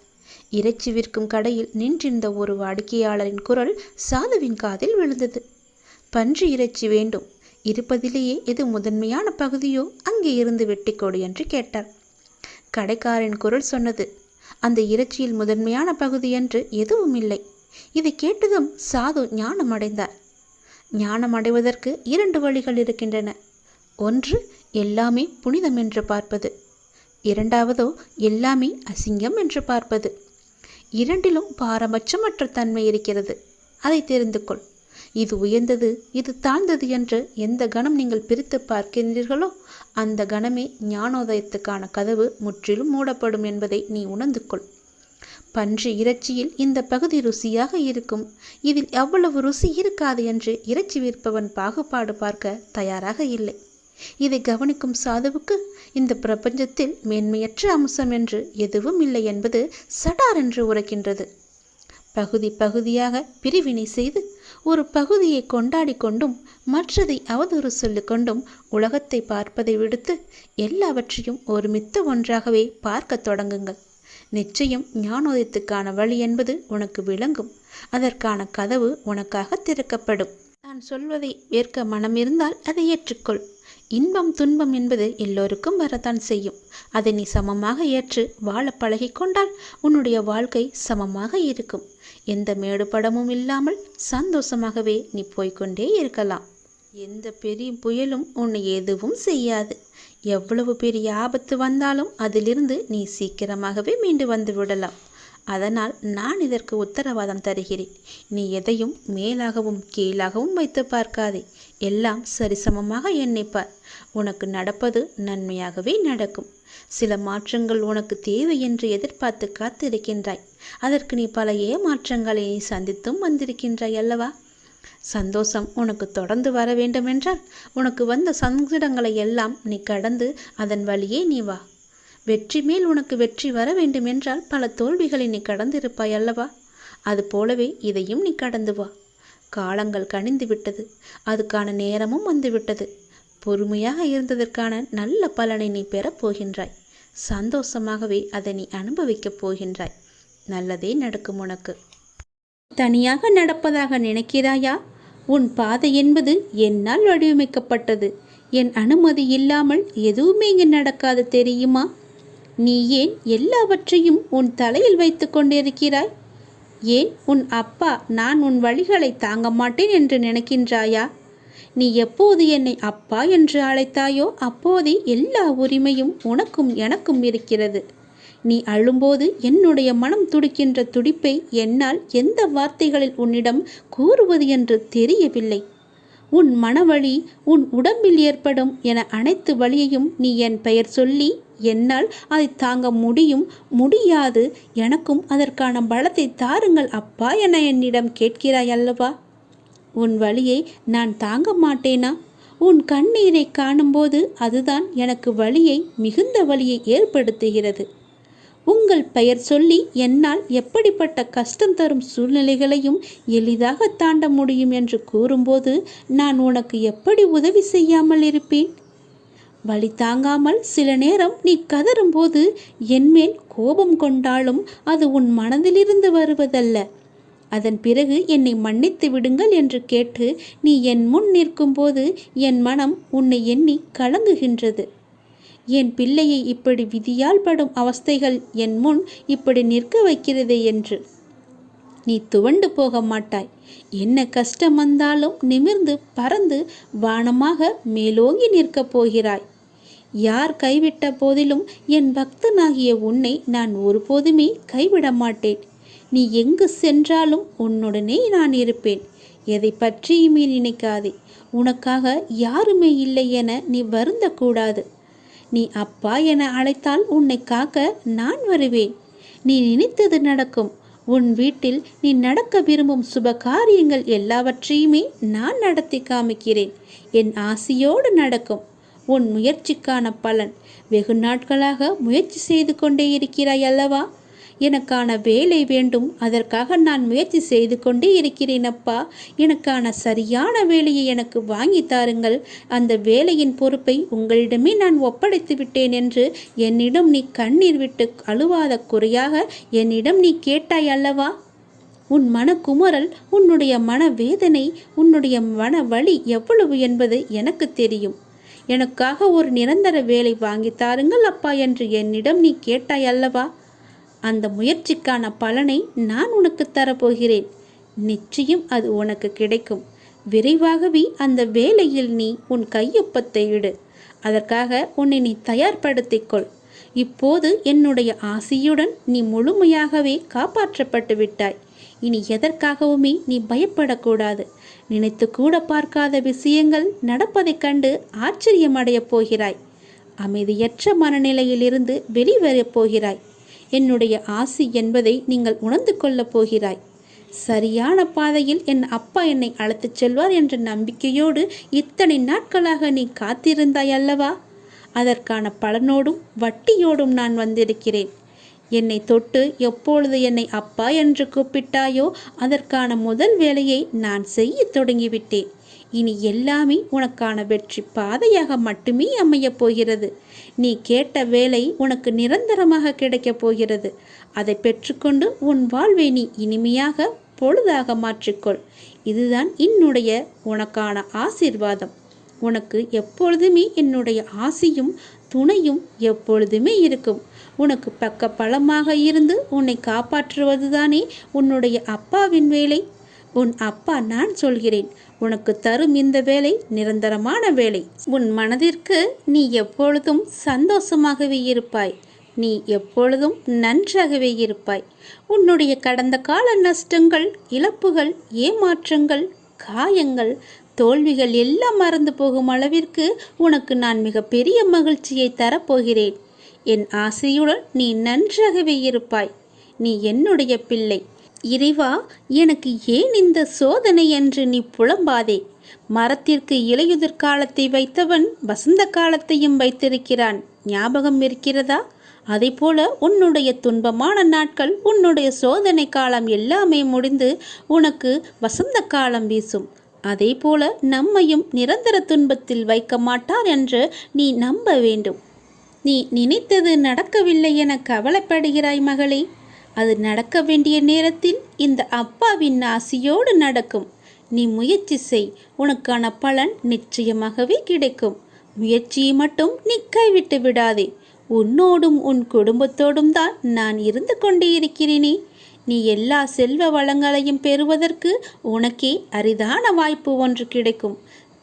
இறைச்சி விற்கும் கடையில் நின்றிருந்த ஒரு வாடிக்கையாளரின் குரல் சாதுவின் காதில் விழுந்தது. பன்றி இறைச்சி வேண்டும், இருப்பதிலேயே எது முதன்மையான பகுதியோ அங்கே இருந்து வெட்டிக்கொடு என்று கேட்டார். கடைக்காரன் குரல் சொன்னது, அந்த இறைச்சியில் முதன்மையான பகுதி என்று எதுவும் இல்லை. இதை கேட்டதும் சாது ஞானம் அடைந்தார். ஞானம் அடைவதற்கு 2 வழிகள் இருக்கின்றன. ஒன்று, எல்லாமே புனிதம் என்று பார்ப்பது. இரண்டாவதோ எல்லாமே அசிங்கம் என்று பார்ப்பது. இரண்டிலும் பாரபட்சமற்ற தன்மை இருக்கிறது. அதை தெரிந்து கொள். இது உயர்ந்தது, இது தாழ்ந்தது என்று எந்த கணம் நீங்கள் பிரித்து பார்க்கின்றீர்களோ அந்த கணமே ஞானோதயத்துக்கான கதவு முற்றிலும் மூடப்படும் என்பதை நீ உணர்ந்து கொள். பன்றி இறைச்சியில் இந்த பகுதி ருசியாக இருக்கும், இதில் எவ்வளவு ருசி இருக்காது என்று இறைச்சி விற்பவன் பாகுபாடு பார்க்க தயாராக இல்லை. இதை கவனிக்கும் சாதுவுக்கு இந்த பிரபஞ்சத்தில் மேன்மையற்ற அம்சம் என்று எதுவும் இல்லை என்பது சடார் என்று உரைக்கின்றது. பகுதி பகுதியாக பிரிவினை செய்து ஒரு பகுதியை கொண்டாடி கொண்டும் மற்றதை அவதூறு சொல்லிக்கொண்டும் உலகத்தை பார்ப்பதை விடுத்து எல்லாவற்றையும் ஒருமித்த ஒன்றாகவே பார்க்க தொடங்குங்கள். நிச்சயம் ஞானோதயத்துக்கான வழி என்பது உனக்கு விளங்கும். அதற்கான கதவு உனக்காக திறக்கப்படும். நான் சொல்வதை ஏற்க மனம் இருந்தால் அதை ஏற்றுக்கொள். இன்பம் துன்பம் என்பது எல்லோருக்கும் வரத்தான் செய்யும். அதை நீ சமமாக ஏற்று வாழ பழகிக்கொண்டால் உன்னுடைய வாழ்க்கை சமமாக இருக்கும். எந்த மேடுபடமும் இல்லாமல் சந்தோஷமாகவே நீ போய்கொண்டே இருக்கலாம். எந்த பெரிய புயலும் உன்னை எதுவும் செய்யாது. எவ்வளவு பெரிய ஆபத்து வந்தாலும் அதிலிருந்து நீ சீக்கிரமாகவே மீண்டு வந்து விடலாம். அதனால் நான் இதற்கு உத்தரவாதம் தருகிறேன். நீ எதையும் மேலாகவும் கீழாகவும் வைத்து பார்க்காதே. எல்லாம் சரிசமமாக எண்ணிப்பார். உனக்கு நடப்பது நன்மையாகவே நடக்கும். சில மாற்றங்கள் உனக்கு தேவை என்று எதிர்பார்த்து காத்திருக்கின்றாய். அதற்கு நீ பல ஏமாற்றங்களை நீ சந்தித்தும் வந்திருக்கின்றாய் அல்லவா? சந்தோஷம் உனக்கு தொடர்ந்து வர வேண்டுமென்றால் உனக்கு வந்த சங்கடங்களை எல்லாம் நீ கடந்து அதன் வழியே நீ வா. வெற்றி மேல் உனக்கு வெற்றி வர வேண்டுமென்றால் பல தோல்விகளை நீ கடந்திருப்பாய் அல்லவா? அது போலவே இதையும் நீ கடந்து வா. காலங்கள் கனிந்து விட்டது. அதுக்கான நேரமும் வந்துவிட்டது. பொறுமையாக இருந்ததற்கான நல்ல பலனை நீ பெறப் போகின்றாய். சந்தோஷமாகவே அதை நீ அனுபவிக்கப் போகின்றாய். நல்லதே நடக்கும் உனக்கு. தனியாக நடப்பதாக நினைக்கிறாயா? உன் பாதை என்பது என்னால் வடிவமைக்கப்பட்டது. என் அனுமதி இல்லாமல் எதுவுமே இங்கு நடக்காது தெரியுமா? நீ ஏன் எல்லாவற்றையும் உன் தலையில் வைத்து கொண்டிருக்கிறாய்? ஏன் உன் அப்பா நான் உன் வழிகளை தாங்க மாட்டேன் என்று நினைக்கின்றாயா? நீ எப்போது என்னை அப்பா என்று அழைத்தாயோ அப்போதே எல்லா உரிமையும் உனக்கும் எனக்கும் இருக்கிறது. நீ அழும்போது என்னுடைய மனம் துடிக்கின்ற துடிப்பை என்னால் எந்த வார்த்தைகளில் உன்னிடம் கூறுவது என்று தெரியவில்லை. உன் மனவழி, உன் உடம்பில் ஏற்படும் என அனைத்து வழியையும் நீ என் பெயர் சொல்லி என்னால் அதை தாங்க முடியாது, எனக்கும் அதற்கான பலத்தை தாருங்கள் அப்பா என என்னிடம் கேட்கிறாய் அல்லவா? உன் வலியை நான் தாங்க மாட்டேனா? உன் கண்ணீரை காணும்போது அதுதான் எனக்கு வலியை, மிகுந்த வலியை ஏற்படுத்துகிறது. உங்கள் பெயர் சொல்லி என்னால் எப்படிப்பட்ட கஷ்டம் தரும் சூழ்நிலைகளையும் எளிதாக தாண்ட முடியும் என்று கூறும்போது நான் உனக்கு எப்படி உதவி செய்யாமல் இருப்பேன்? வலி தாங்காமல் சில நேரம் நீ கதறும்போது என்மேல் கோபம் கொண்டாலும் அது உன் மனதிலிருந்து வருவதல்ல. அதன் பிறகு என்னை மன்னித்து விடுங்கள் என்று கேட்டு நீ என் முன் நிற்கும்போது என் மனம் உன்னை எண்ணி கலங்குகின்றது. என் பிள்ளையை இப்படி விதியால் படும் அவஸ்தைகள் என் முன் இப்படி நிற்க வைக்கிறதே என்று. நீ துவண்டு போக மாட்டாய். என்ன கஷ்டம் வந்தாலும் நிமிர்ந்து பறந்து வானமாக மேலோங்கி நிற்கப் போகிறாய். யார் கைவிட்ட போதிலும் என் பக்தனாகிய உன்னை நான் ஒருபோதுமே கைவிட மாட்டேன். நீ எங்கு சென்றாலும் உன்னுடனே நான் இருப்பேன். எதை பற்றியுமே நினைக்காதே. உனக்காக யாருமே இல்லை என நீ வருந்தக்கூடாது. நீ அப்பா என அழைத்தால் உன்னை காக்க நான் வருவேன். நீ நினைத்தது நடக்கும். உன் வீட்டில் நீ நடக்க விரும்பும் சுப காரியங்கள் எல்லாவற்றையுமே நான் நடத்தி காமிக்கிறேன். என் ஆசையோடு நடக்கும். உன் முயற்சிக்கான பலன். வெகு நாட்களாக முயற்சி செய்து கொண்டே இருக்கிறாய் அல்லவா? எனக்கான வேலை வேண்டும், அதற்காக நான் முயற்சி செய்து கொண்டே இருக்கிறேன் அப்பா. எனக்கான சரியான வேலையை எனக்கு வாங்கி தாருங்கள். அந்த வேலையின் பொறுப்பை உங்களிடமே நான் ஒப்படைத்து விட்டேன் என்று என்னிடம் நீ கண்ணீர் விட்டு அழுவாத குறையாக என்னிடம் நீ கேட்டாய் அல்லவா? உன் மனக்குமுறல், உன்னுடைய மனவேதனை, உன்னுடைய மன வலி எவ்வளவு என்பது எனக்கு தெரியும். எனக்காக ஒரு நிரந்தர வேலை வாங்கி தாருங்கள் அப்பா என்று என்னிடம் நீ கேட்டாய் அல்லவா? அந்த முயற்சிக்கான பலனை நான் உனக்கு தரப்போகிறேன். நிச்சயம் அது உனக்கு கிடைக்கும். விரைவாகவே அந்த வேலையில் நீ உன் கையொப்பத்தை இடு. அதற்காக உன்னை நீ தயார்படுத்திக்கொள். இப்போது என்னுடைய ஆசையுடன் நீ முழுமையாகவே காப்பாற்றப்பட்டு விட்டாய். இனி எதற்காகவுமே நீ பயப்படக்கூடாது. நினைத்து கூட பார்க்காத விஷயங்கள் நடப்பதைக் கண்டு ஆச்சரியமடையப் போகிறாய். அமைதியற்ற மனநிலையிலிருந்து வெளிவரப் போகிறாய். என்னுடைய ஆசி என்பதை நீங்கள் உணர்ந்து கொள்ளப் போகிறாய். சரியான பாதையில் என் அப்பா என்னை அழைத்துச் செல்வார் என்ற நம்பிக்கையோடு இத்தனை நாட்களாக நீ காத்திருந்தாய் அல்லவா? அதற்கான பலனோடும் வட்டியோடும் நான் வந்திருக்கிறேன். என்னை தொட்டு எப்பொழுது என்னை அப்பா என்று கூப்பிட்டாயோ அதற்கான முதல் வேலையை நான் செய்ய தொடங்கிவிட்டேன். இனி எல்லாமே உனக்கான வெற்றி பாதையாக மட்டுமே அமையப் போகிறது. நீ கேட்ட வேலை உனக்கு நிரந்தரமாக கிடைக்கப் போகிறது. அதை பெற்றுக்கொண்டு உன் வாழ்வை நீ இனிமையாக பொழுதாக மாற்றிக்கொள். இதுதான் என்னுடைய உனக்கான ஆசீர்வாதம். உனக்கு எப்பொழுதுமே என்னுடைய ஆசியும் துணையும் எப்பொழுதுமே இருக்கும். உனக்கு பக்க பலமாக இருந்து உன்னை காப்பாற்றுவதுதானே உன்னுடைய அப்பாவின் வேலை. உன் அப்பா நான் சொல்கிறேன். உனக்கு தரும் இந்த வேலை நிரந்தரமான வேலை. உன் மனதிற்கு நீ எப்பொழுதும் சந்தோஷமாகவே இருப்பாய். நீ எப்பொழுதும் நன்றாகவே இருப்பாய். உன்னுடைய கடந்த கால நஷ்டங்கள், இழப்புகள், ஏமாற்றங்கள், காயங்கள், தோல்விகள் எல்லாம் மறந்து போகும் அளவிற்கு உனக்கு நான் மிகப்பெரிய மகிழ்ச்சியை தரப்போகிறேன். என் ஆசையுடன் நீ நன்றாகவே இருப்பாய். நீ என்னுடைய பிள்ளை. இறைவா, எனக்கு ஏன் இந்த சோதனை என்று நீ புலம்பாதே. மரத்திற்கு இலையுதிர் காலத்தை வைத்தவன் வசந்த காலத்தையும் வைத்திருக்கிறான். ஞாபகம் இருக்கிறதா? அதேபோல உன்னுடைய துன்பமான நாட்கள், உன்னுடைய சோதனை காலம் எல்லாமே முடிந்து உனக்கு வசந்த காலம் வீசும். அதேபோல நம்மையும் நிரந்தர துன்பத்தில் வைக்க மாட்டார் என்று நீ நம்ப வேண்டும். நீ நினைத்தது நடக்கவில்லை என கவலைப்படுகிறாய் மகளே. அது நடக்க வேண்டிய நேரத்தில் இந்த அப்பாவின் ஆசியோடு நடக்கும். நீ முயற்சி செய், உனக்கான பலன் நிச்சயமாகவே கிடைக்கும். முயற்சியை மட்டும் நீ கைவிட்டு விடாதே. உன்னோடும் உன் குடும்பத்தோடும் தான் நான் இருந்து கொண்டே இருக்கிறேனே. நீ எல்லா செல்வ வளங்களையும் பெறுவதற்கு உனக்கே அரிதான வாய்ப்பு ஒன்று கிடைக்கும்.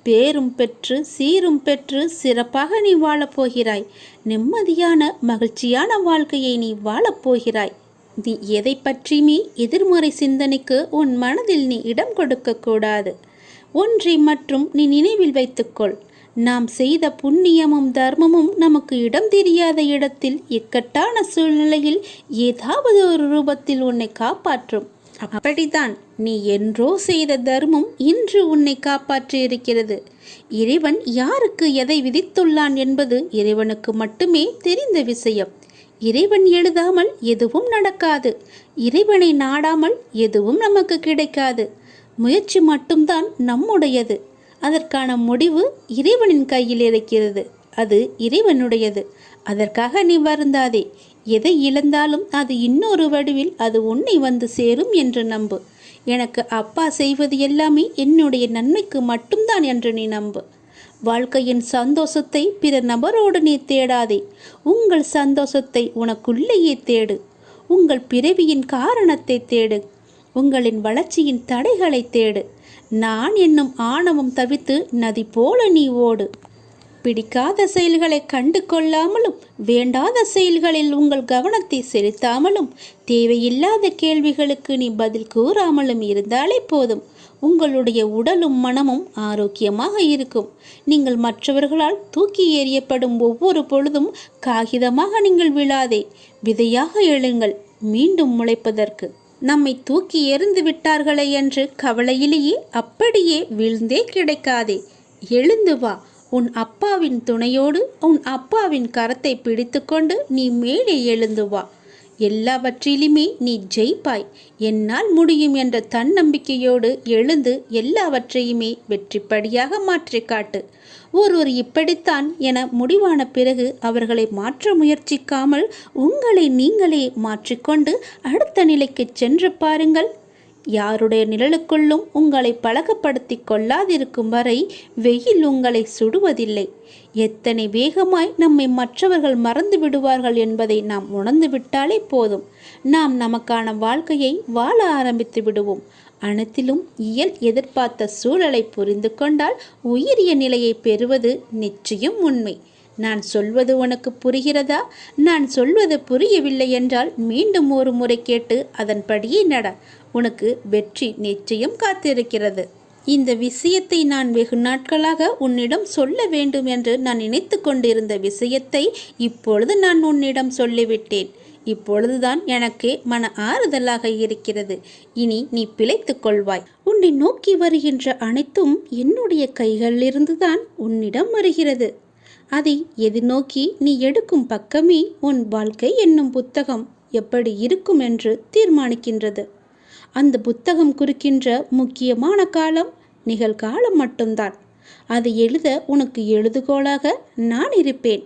பேரும் பெற்று சீரும் பெற்று சிறப்பாக நீ வாழப்போகிறாய். நிம்மதியான மகிழ்ச்சியான வாழ்க்கையை நீ வாழப்போகிறாய். நீ எதை பற்றியுமே எதிர்மறை சிந்தனைக்கு உன் மனதில் நீ இடம் கொடுக்கக்கூடாது. ஒன்றை மற்றும் நீ நினைவில் வைத்துக்கொள். நாம் செய்த புண்ணியமும் தர்மமும் நமக்கு இடம் தெரியாத இடத்தில், இக்கட்டான சூழ்நிலையில் ஏதாவது ஒரு ரூபத்தில் உன்னை காப்பாற்றும். அப்படித்தான் நீ என்றோ செய்த தர்மம் இன்று உன்னை காப்பாற்றி இருக்கிறது. இறைவன் யாருக்கு எதை விதித்துள்ளான் என்பது இறைவனுக்கு மட்டுமே தெரிந்த விஷயம். இறைவன் எழுதாமல் எதுவும் நடக்காது. இறைவனை நாடாமல் எதுவும் நமக்கு கிடைக்காது. முயற்சி மட்டும்தான் நம்முடையது. அதற்கான முடிவு இறைவனின் கையில் இருக்கிறது. அது இறைவனுடையது. அதற்காக நீ வருந்தாதே. எதை இழந்தாலும் அது இன்னொரு வடிவில் அது உன்னை வந்து சேரும் என்று நம்பு. எனக்கு அப்பா செய்வது எல்லாமே என்னுடைய நன்மைக்கு மட்டும்தான் என்று நீ நம்பு. வாழ்க்கையின் சந்தோஷத்தை பிற நபரோடு நீ தேடாதே. உங்கள் சந்தோஷத்தை உனக்குள்ளேயே தேடு. உங்கள் பிறவியின் காரணத்தை தேடு. உங்களின் வளர்ச்சியின் தடைகளை தேடு. நான் என்னும் ஆணவம் தவித்து நதி போல நீ ஓடு. பிடிக்காத செயல்களை கண்டு கொள்ளாமலும், வேண்டாத செயல்களில் உங்கள் கவனத்தை செலுத்தாமலும், தேவையில்லாத கேள்விகளுக்கு நீ பதில் கூறாமலும் இருந்தாலே போதும். உங்களுடைய உடலும் மனமும் ஆரோக்கியமாக இருக்கும். நீங்கள் மற்றவர்களால் தூக்கி எறியப்படும் ஒவ்வொரு பொழுதும் காகிதமாக நீங்கள் விழாதே. விதையாக எழுங்கள், மீண்டும் முளைப்பதற்கு. நம்மை தூக்கி எறிந்து விட்டார்களே என்று கவலையிலேயே அப்படியே வீழ்ந்தே கிடைக்காதே. எழுந்து வா. உன் அப்பாவின் துணையோடு உன் அப்பாவின் கரத்தை பிடித்து கொண்டு நீ மேலே எழுந்து வா. எல்லாவற்றிலுமே நீ ஜெயிப்பாய். என்னால் முடியும் என்ற தன்னம்பிக்கையோடு எழுந்து எல்லாவற்றையுமே வெற்றிப்படியாக மாற்றி காட்டு. ஒருவர் இப்படித்தான் என முடிவான பிறகு அவர்களை மாற்ற முயற்சிக்காமல் உங்களை நீங்களே மாற்றிக்கொண்டு அடுத்த நிலைக்கு சென்று பாருங்கள். யாருடைய நிழலுக்குள்ளும் உங்களை பழக்கப்படுத்தி கொள்ளாதிருக்கும் வரை வெயில் உங்களை சுடுவதில்லை. எத்தனை வேகமாய் நம்மை மற்றவர்கள் மறந்து விடுவார்கள் என்பதை நாம் உணர்ந்து விட்டாலே போதும். நாம் நமக்கான வாழ்க்கையை வாழ ஆரம்பித்து விடுவோம். அனைத்திலும் இயல் எதிர்பார்த்த சூழலை புரிந்து கொண்டால் உயரிய நிலையை பெறுவது நிச்சயம் உண்மை. நான் சொல்வது உனக்கு புரிகிறதா? நான் சொல்வது புரியவில்லை என்றால் மீண்டும் ஒரு முறை கேட்டு அதன்படியே நட. உனக்கு வெற்றி நிச்சயம் காத்திருக்கிறது. இந்த விஷயத்தை நான் வெகு நாட்களாக உன்னிடம் சொல்ல வேண்டும் என்று நான் நினைத்து கொண்டிருந்த விஷயத்தை இப்பொழுது நான் உன்னிடம் சொல்லிவிட்டேன். இப்பொழுதுதான் எனக்கு மன ஆறுதலாக இருக்கிறது. இனி நீ பிழைத்துக் கொள்வாய். உன்னை நோக்கி வருகின்ற அனைத்தும் என்னுடைய கைகளிலிருந்துதான் உன்னிடம் வருகிறது. அதை எதிர்நோக்கி நீ எடுக்கும் பக்கமே உன் வாழ்க்கை என்னும் புத்தகம் எப்படி இருக்கும் என்று தீர்மானிக்கின்றது. அந்த புத்தகம் குறிக்கின்ற முக்கியமான காலம் நிகழ்காலம் மட்டும்தான். அதை எழுத உனக்கு எழுதுகோலாக நான் இருப்பேன்.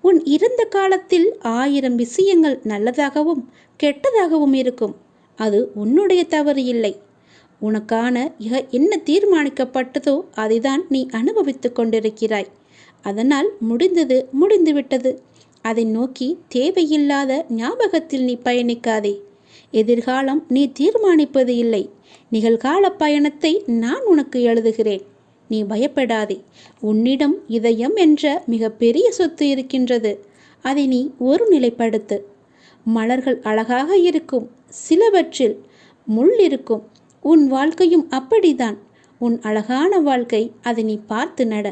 உன் இறந்த காலத்தில் 1000 விஷயங்கள் நல்லதாகவும் கெட்டதாகவும் இருக்கும். அது உன்னுடைய தவறு இல்லை. உனக்கான என்ன தீர்மானிக்கப்பட்டதோ அதைதான் நீ அனுபவித்து கொண்டிருக்கிறாய். அதனால் முடிந்தது முடிந்துவிட்டது. அதை நோக்கி தேவையில்லாத ஞாபகத்தில் நீ பயணிக்காதே. எதிர்காலம் நீ தீர்மானிப்பது இல்லை. நிகழ்கால பயணத்தை நான் உனக்கு எழுதுகிறேன். நீ பயப்படாதே. உன்னிடம் இதயம் என்ற மிக பெரிய சொத்து இருக்கின்றது. அதை நீ ஒருநிலைப்படுத்து. மலர்கள் அழகாக இருக்கும், சிலவற்றில் முள் இருக்கும். உன் வாழ்க்கையும் அப்படித்தான். உன் அழகான வாழ்க்கை, அதை நீ பார்த்து நட.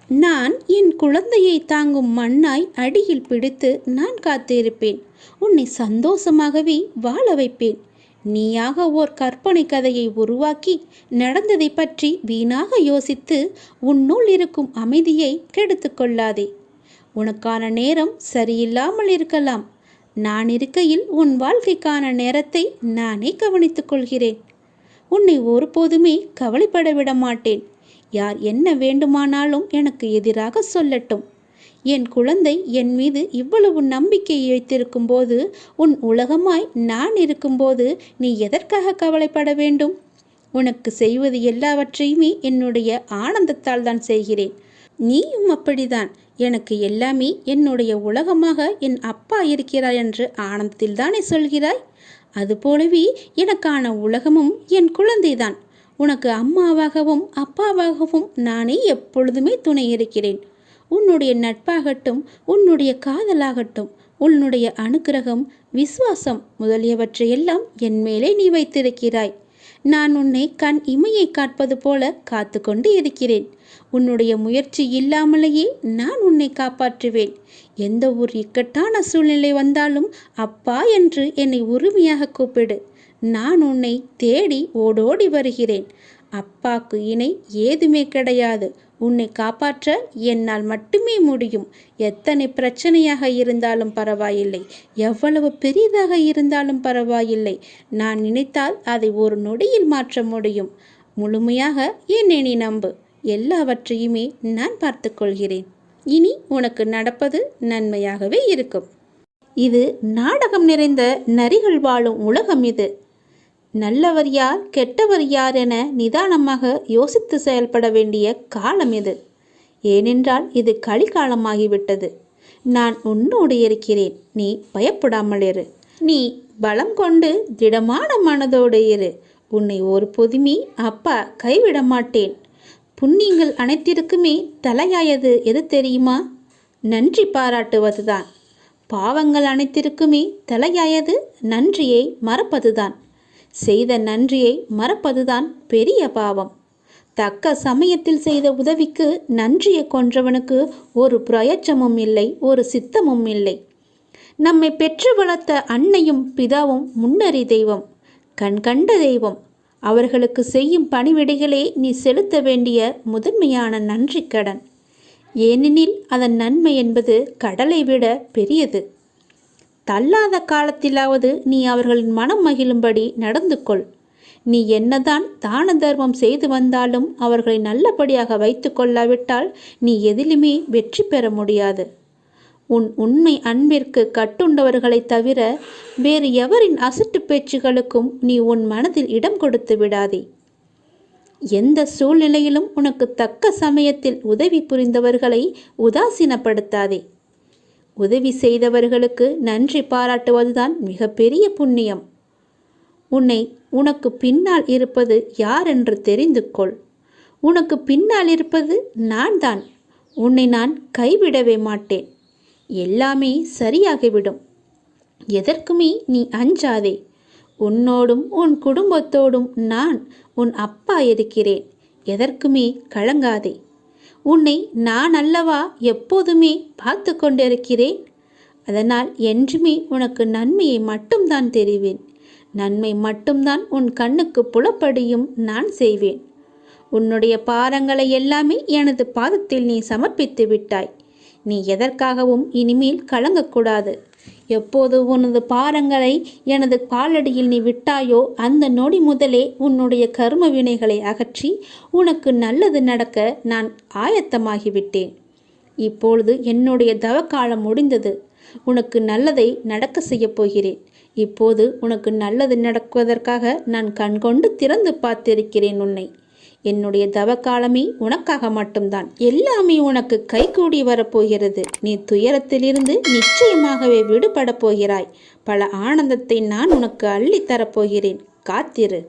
நான் என் குழந்தையை தாங்கும் மண்ணாய் அடியில் பிடித்து நான் காத்திருப்பேன். உன்னை சந்தோஷமாகவே வாழ வைப்பேன். நீயாக ஓர் கற்பனை கதையை உருவாக்கி நடந்ததை பற்றி வீணாக யோசித்து உன்னுள் இருக்கும் அமைதியை கெடுத்து கொள்ளாதே. உனக்கான நேரம் சரியில்லாமல் இருக்கலாம். நான் இருக்கையில் உன் வாழ்க்கைக்கான நேரத்தை நானே கவனித்துக் கொள்கிறேன். உன்னை ஒருபோதுமே கவலைப்பட விட மாட்டேன். யார் என்ன வேண்டுமானாலும் எனக்கு எதிராக சொல்லட்டும். என் குழந்தை என் மீது இவ்வளவு நம்பிக்கை வைத்திருக்கும் போது, உன் உலகமாய் நான் இருக்கும்போது நீ எதற்காக கவலைப்பட வேண்டும்? உனக்கு செய்வது எல்லாவற்றையுமே என்னுடைய ஆனந்தத்தால் தான் செய்கிறேன். நீயும் அப்படிதான். எனக்கு எல்லாமே என்னுடைய உலகமாக என் அப்பா இருக்கிறாய் என்று ஆனந்தத்தில் தானே சொல்கிறாய். அதுபோலவே எனக்கான உலகமும் என் குழந்தைதான். உனக்கு அம்மாவாகவும் அப்பாவாகவும் நானே எப்பொழுதுமே துணை இருக்கிறேன். உன்னுடைய நட்பாகட்டும், உன்னுடைய காதலாகட்டும், உன்னுடைய அனுக்கிரகம், விசுவாசம் முதலியவற்றையெல்லாம் என் மேலே நீ வைத்திருக்கிறாய். நான் உன்னை கண் இமையை காப்பது போல காத்து கொண்டு இருக்கிறேன். உன்னுடைய முயற்சி இல்லாமலேயே நான் உன்னை காப்பாற்றுவேன். எந்த ஒரு இக்கட்டான சூழ்நிலை வந்தாலும் அப்பா என்று என்னை உரிமையாக கூப்பிடு. நான் உன்னை தேடி ஓடோடி வருகிறேன். அப்பாக்கு இணை ஏதுமே கிடையாது. உன்னை காப்பாற்ற என்னால் மட்டுமே முடியும். எத்தனை பிரச்சனையாக இருந்தாலும் பரவாயில்லை, எவ்வளவு பெரிதாக இருந்தாலும் பரவாயில்லை. நான் நினைத்தால் அதை ஒரு நொடியில் மாற்ற முடியும். முழுமையாக என்னை நீ நம்பு. எல்லாவற்றையுமே நான் பார்த்து கொள்கிறேன். இனி உனக்கு நடப்பது நன்மையாகவே இருக்கும். இது நாடகம் நிறைந்த நரிகள் வாழும் உலகம். இது நல்லவர் யார், கெட்டவர் யார் என நிதானமாக யோசித்து செயல்பட வேண்டிய காலம் இது. ஏனென்றால் இது கலிகாலமாகிவிட்டது. நான் உன்னோடு இருக்கிறேன். நீ பயப்படாமல் இரு. நீ பலம் கொண்டு திடமான மனதோடு இரு. உன்னை ஒரு பொதுமே அப்பா கைவிட மாட்டேன். புண்ணியங்கள் அனைத்திற்குமே தலையாயது எது தெரியுமா? நன்றி பாராட்டுவதுதான். பாவங்கள் அனைத்திற்குமே தலையாயது நன்றியை மறப்பதுதான். செய்த நன்றியை மறப்பதுதான் பெரிய பாவம். தக்க சமயத்தில் செய்த உதவிக்கு நன்றியை கொன்றவனுக்கு ஒரு பிரயோஜனமும் இல்லை, ஒரு சித்தமும் இல்லை. நம்மை பெற்று வளர்த்த அன்னையும் பிதாவும் முன்னறி தெய்வம், கண்கண்ட தெய்வம். அவர்களுக்கு செய்யும் பணிவிடைகளே நீ செலுத்த வேண்டிய முதன்மையான நன்றி கடன். ஏனெனில் அதன் நன்மை என்பது கடலை விட பெரியது. தள்ளாத காலத்திலாவது நீ அவர்களின் மனம் மகிழும்படி நடந்து கொள். நீ என்னதான் தான தர்மம் செய்து வந்தாலும் அவர்களை நல்லபடியாக வைத்து கொள்ளாவிட்டால் நீ எதிலுமே வெற்றி பெற முடியாது. உன் உண்மை அன்பிற்கு கட்டுண்டவர்களை தவிர வேறு எவரின் அசட்டு பேச்சுகளுக்கும் நீ உன் மனதில் இடம் கொடுத்து விடாதே. எந்த சூழ்நிலையிலும் உனக்கு தக்க சமயத்தில் உதவி புரிந்தவர்களை உதாசீனப்படுத்தாதே. உதவி செய்தவர்களுக்கு நன்றி பாராட்டுவதுதான் மிகப்பெரிய புண்ணியம். உனக்கு பின்னால் இருப்பது யார் என்று தெரிந்து கொள். உனக்கு பின்னால் இருப்பது நான் தான். உன்னை நான் கைவிடவே மாட்டேன். எல்லாமே சரியாகிவிடும். எதற்குமே நீ அஞ்சாதே. உன்னோடும் உன் குடும்பத்தோடும் நான் உன் அப்பா இருக்கிறேன். எதற்குமே கலங்காதே. உன்னை நான் அல்லவா எப்போதுமே பார்த்து கொண்டிருக்கிறேன். அதனால் என்றுமே உனக்கு நன்மையை மட்டும்தான் தெரிவேன். நன்மை மட்டும்தான் உன் கண்ணுக்கு புலப்படியும் நான் செய்வேன். உன்னுடைய பாரங்களை எல்லாமே எனது பாதத்தில் நீ சமர்ப்பித்து விட்டாய். நீ எதற்காகவும் இனிமேல் கலங்கக்கூடாது. எப்போது உனது பாரங்களை எனது காலடியில் நீ விட்டாயோ அந்த நொடி முதலே உன்னுடைய கர்ம வினைகளை அகற்றி உனக்கு நல்லது நடக்க நான் ஆயத்தமாகிவிட்டேன். இப்பொழுது என்னுடைய தவக்காலம் முடிந்தது. உனக்கு நல்லதை நடக்க செய்யப் போகிறேன். இப்போது உனக்கு நல்லது நடக்குவதற்காக நான் கண்கொண்டு திறந்து பார்த்திருக்கிறேன் உன்னை. என்னுடைய தவக்காலமே உனக்காக மட்டும்தான். எல்லாமே உனக்கு கைகூடி வரப்போகிறது. நீ துயரத்திலிருந்து நிச்சயமாகவே விடுபட போகிறாய். பல ஆனந்தத்தை நான் உனக்கு அள்ளித்தரப்போகிறேன். காத்திரு.